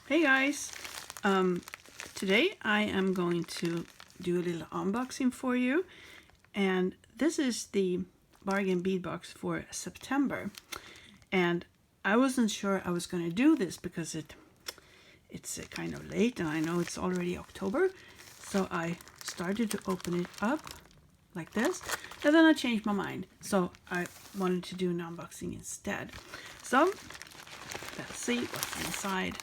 Hey guys, today I am going to do a little unboxing for you, and this is the Bargain Bead Box for September. And I wasn't sure I was going to do this because it's kind of late and I know it's already October, so I started to open it up like this, and then I changed my mind, so I wanted to do an unboxing instead. So let's see what's inside.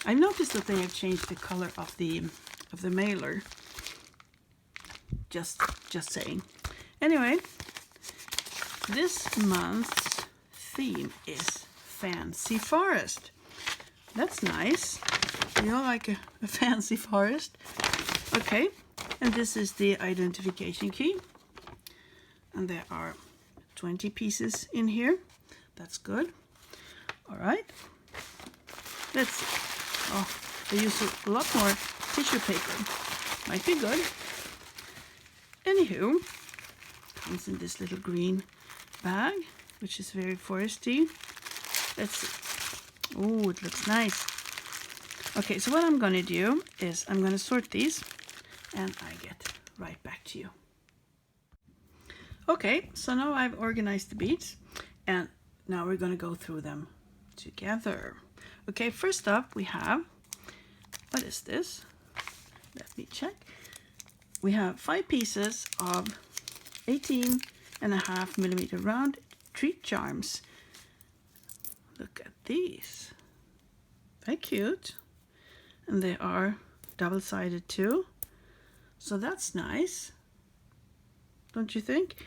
I noticed that they have changed the color of the mailer. Just saying. Anyway, this month's theme is Fancy Forest. That's nice. You know, like a fancy forest. Okay, and this is the identification key. And there are 20 pieces in here. That's good. All right. Let's see. Oh, they use a lot more tissue paper. Might be good. Anywho, comes in this little green bag, which is very foresty. Let's see. Oh, it looks nice. Okay, so what I'm going to do is I'm going to sort these, and I get right back to you. Okay, so now I've organized the beads, and now we're going to go through them together. Okay, first up we have, what is this? Let me check. We have 5 pieces of 18.5mm round treat charms. Look at these. Very cute. And they are double-sided too. So that's nice. Don't you think?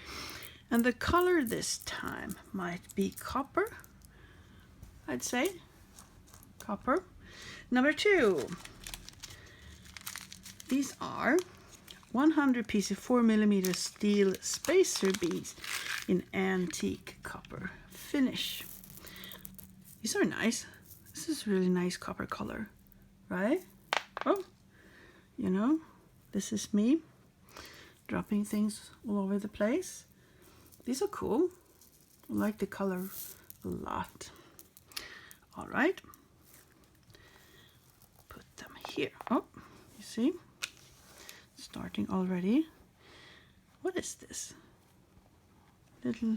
And the color this time might be copper, I'd say. Copper. Number 2. These are 100 piece of 4mm steel spacer beads in antique copper finish. These are nice. This is really nice copper color, right? Oh, you know, this is me dropping things all over the place. These are cool. I like the color a lot. All right. Here. Oh, you see? Starting already. What is this? Little...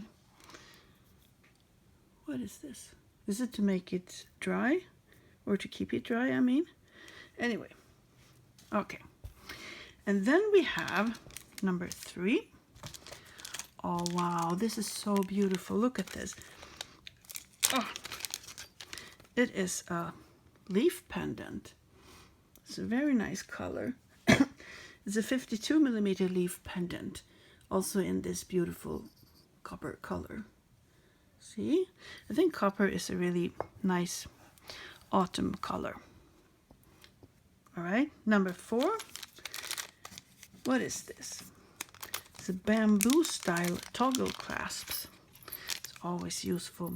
What is this? Is it to make it dry? Or to keep it dry, I mean? Anyway. Okay. And then we have number 3. Oh, wow. This is so beautiful. Look at this. Oh. It is a leaf pendant. It's a very nice color. It's a 52mm leaf pendant, also in this beautiful copper color. See? I think copper is a really nice autumn color. All right, number 4. What is this? It's a bamboo style toggle clasps. It's always useful.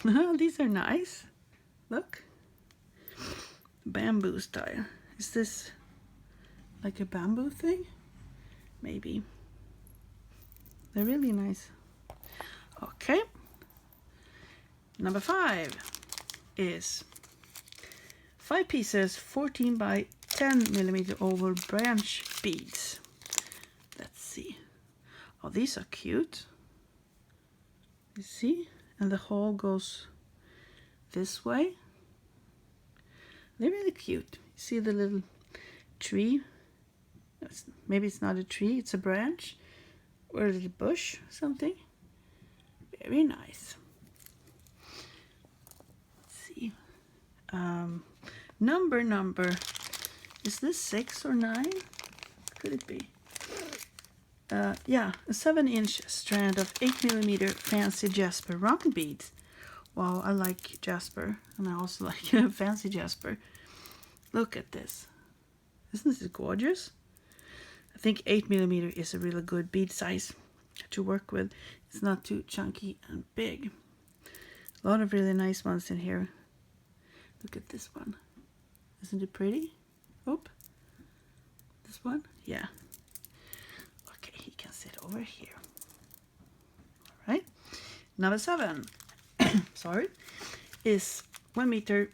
These are nice. Look. Bamboo style. Is this like a bamboo thing? Maybe. They're really nice. Okay. Number 5 is 5 pieces 14 by 10mm oval branch beads. Let's see. Oh, these are cute. You see? And the hole goes this way. They're really cute. You see the little tree? Maybe it's not a tree, it's a branch. Or a little bush, something. Very nice. Let's see. Number. Is this 6 or 9? Could it be? Yeah, a 7-inch strand of 8mm fancy jasper round beads. Wow, I like jasper, and I also like fancy jasper. Look at this. Isn't this gorgeous? I think 8mm is a really good bead size to work with. It's not too chunky and big. A lot of really nice ones in here. Look at this one. Isn't it pretty? Oop. This one? Yeah. Okay, he can sit over here. All right. Number 7. Sorry. Is 1 meter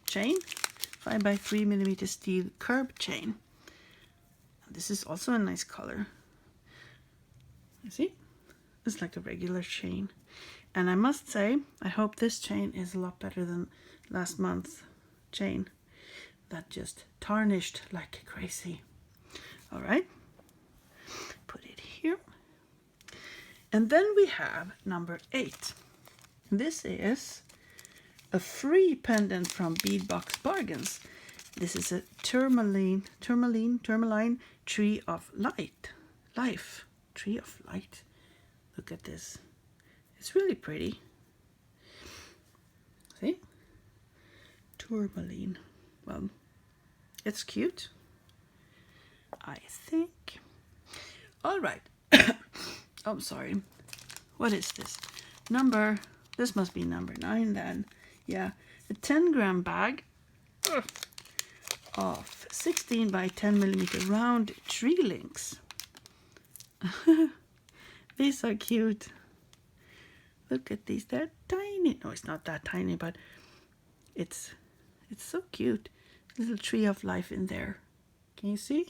chain, 5 by 3 millimeter steel curb chain. This is also a nice color. You see? It's like a regular chain. And I must say, I hope this chain is a lot better than last month's chain. That just tarnished like crazy. All right. Put it here. And then we have number 8. This is a free pendant from Bead Box Bargains. This is a tourmaline tree of life. Tree of light. Look at this. It's really pretty. See? Tourmaline. Well, it's cute, I think. All right. Oh, sorry. What is this? This must be number 9 then. Yeah, a 10-gram bag of 16 by 10 millimeter round tree links. These are cute. Look at these. They're tiny. No, it's not that tiny, but it's so cute. Little tree of life in there. Can you see?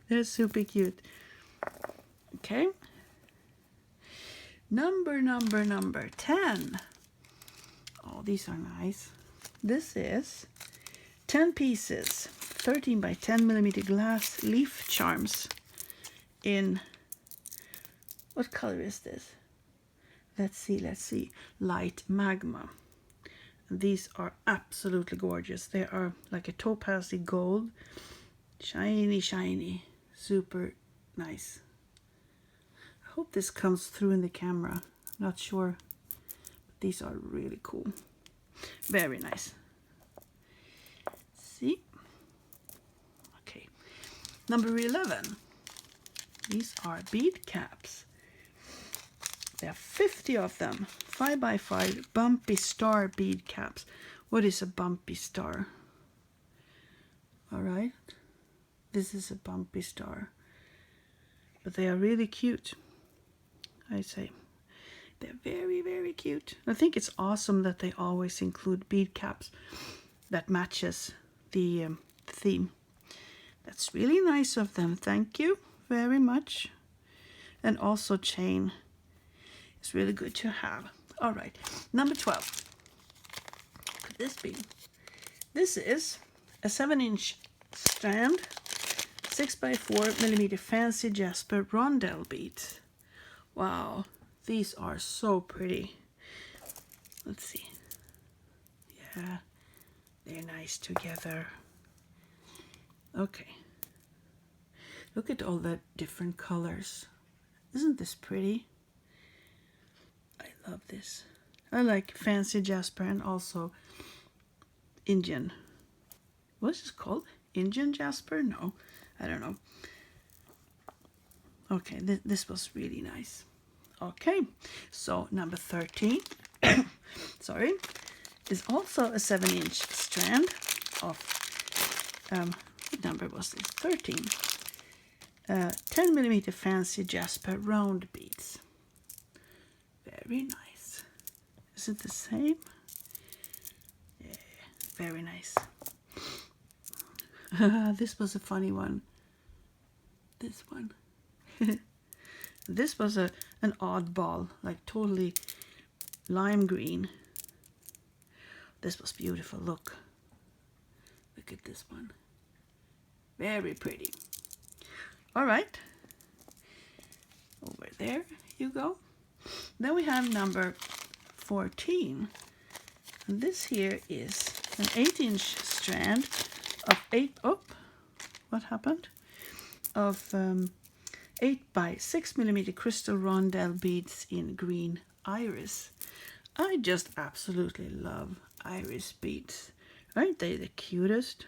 They're super cute. Okay. Number 10. Oh, these are nice. This is 10 pieces, 13 by 10 millimeter glass leaf charms in, what color is this? Let's see, light magma. These are absolutely gorgeous. They are like a topazy gold, shiny, super nice. I hope this comes through in the camera. I'm not sure, but these are really cool. Very nice. See? Okay. Number 11. These are bead caps. There are 50 of them. 5 by 5 bumpy star bead caps. What is a bumpy star? All right. This is a bumpy star. But they are really cute, I say. They're very cute. I think it's awesome that they always include bead caps that matches the theme. That's really nice of them. Thank you very much. And also chain. It's really good to have. All right, number 12. What could this be? This is a 7-inch strand, 6 by 4 millimeter fancy jasper rondelle beads. Wow, these are so pretty. Let's see. Yeah, they're nice together. Okay. Look at all the different colors. Isn't this pretty? I love this. I like fancy jasper and also Indian. What's this called? Indian jasper? No, I don't know. Okay, this was really nice. Okay, so number 13, sorry, is also a 7-inch strand of, what number was this? 13. 10 millimeter fancy jasper round beads. Very nice. Is it the same? Yeah, very nice. This was a funny one. This one. This was an oddball, like totally lime green. This was beautiful. Look at this one. Very pretty. All right, over there you go. Then we have number 14. And this here is an 8-inch strand of 8 by 6 millimeter crystal rondelle beads in green iris. I just absolutely love iris beads. Aren't they the cutest?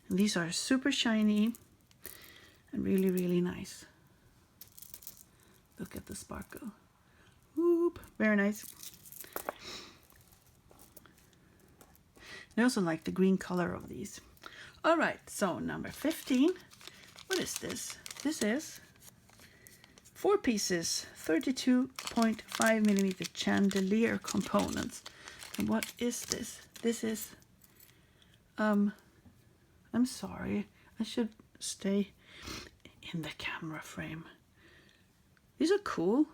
And these are super shiny and really nice. Look at the sparkle. Whoop, very nice. I also like the green color of these. All right, so number 15. What is this? This is 4 pieces, 32.5 millimeter chandelier components. And what is this? This is, I'm sorry, I should stay in the camera frame. These are cool.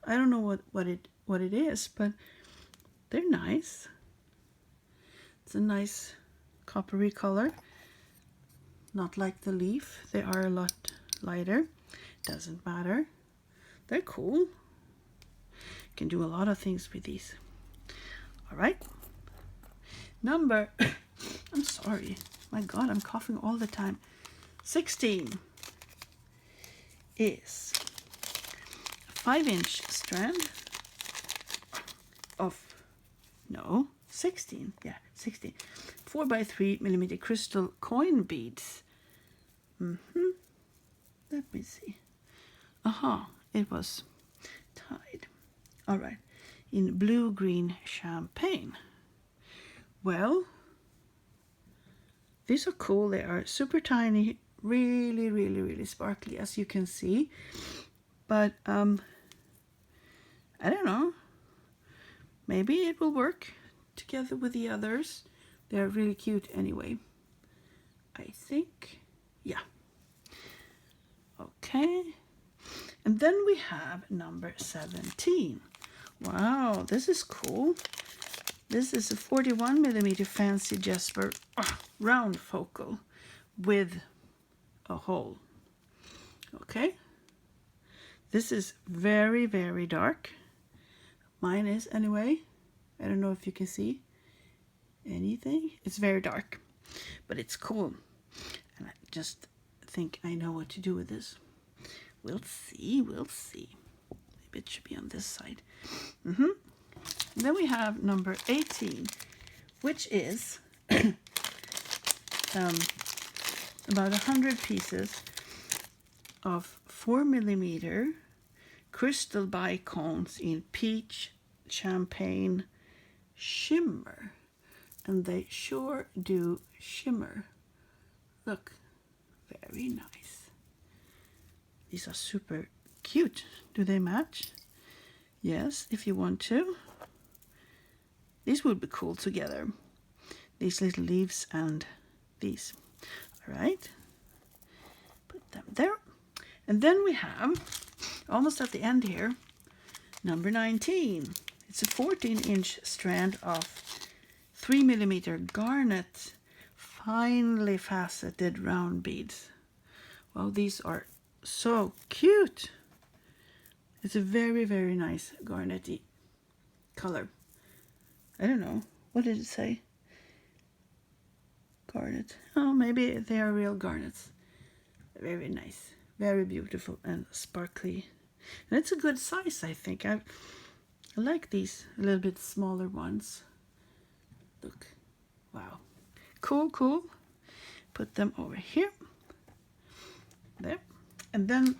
I don't know what it is, but they're nice. It's a nice coppery color. Not like the leaf. They are a lot lighter. Doesn't matter. They're cool. You can do a lot of things with these. All right. Number, I'm sorry. My God, I'm coughing all the time. 16 is a 5-inch strand of, no, 16. Yeah, 16. 4 by 3 millimeter crystal coin beads. Let me see. It was tied. All right. In blue-green champagne. Well, these are cool. They are super tiny, really, really, really sparkly, as you can see. But I don't know. Maybe it will work together with the others. They're really cute anyway. I think, yeah. Okay. And then we have number 17. Wow, this is cool. This is a 41 millimeter fancy Jesper round focal with a hole. Okay. This is very, very dark. Mine is anyway. I don't know if you can see anything. It's very dark, but it's cool. And I just think I know what to do with this. We'll see, we'll see. Maybe it should be on this side. And then we have number 18, which is about 100 pieces of 4 millimeter crystal bicones in peach champagne shimmer. And they sure do shimmer. Look, very nice. These are super cute. Do they match? Yes, if you want to. These would be cool together. These little leaves and these. All right. Put them there. And then we have, almost at the end here, number 19. It's a 14-inch strand of 3 millimeter garnet, finely faceted round beads. Wow, these are so cute. It's a very, very nice garnety color. I don't know. What did it say? Garnet. Oh, maybe they are real garnets. Very nice. Very beautiful and sparkly. And it's a good size, I think. I like these a little bit smaller ones. Look. Wow. Cool, cool. Put them over here. There. And then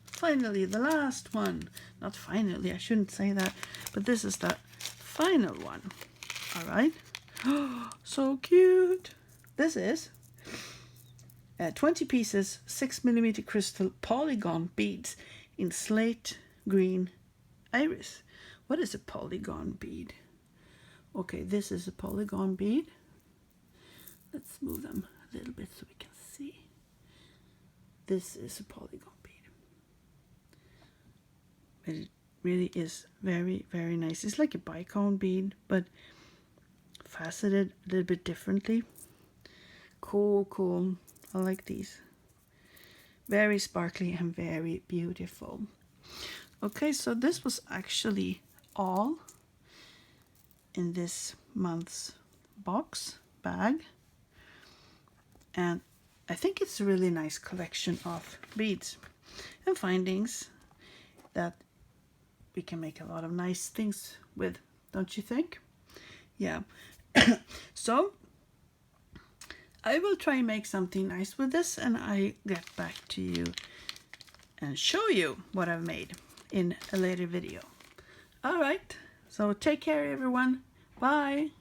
finally the last one. Not finally, I shouldn't say that. But this is the final one. All right. Oh, so cute. This is 20 pieces, 6 millimeter crystal polygon beads in slate green iris. What is a polygon bead? Okay, this is a polygon bead. Let's move them a little bit so we can see. This is a polygon bead. It really is very, very nice. It's like a bicone bead, but faceted a little bit differently. Cool, cool. I like these. Very sparkly and very beautiful. Okay, so this was actually all in this month's bag. And I think it's a really nice collection of beads and findings that we can make a lot of nice things with, don't you think? Yeah. So I will try and make something nice with this, and I get back to you and show you what I've made in a later video. All right, so take care everyone. Bye.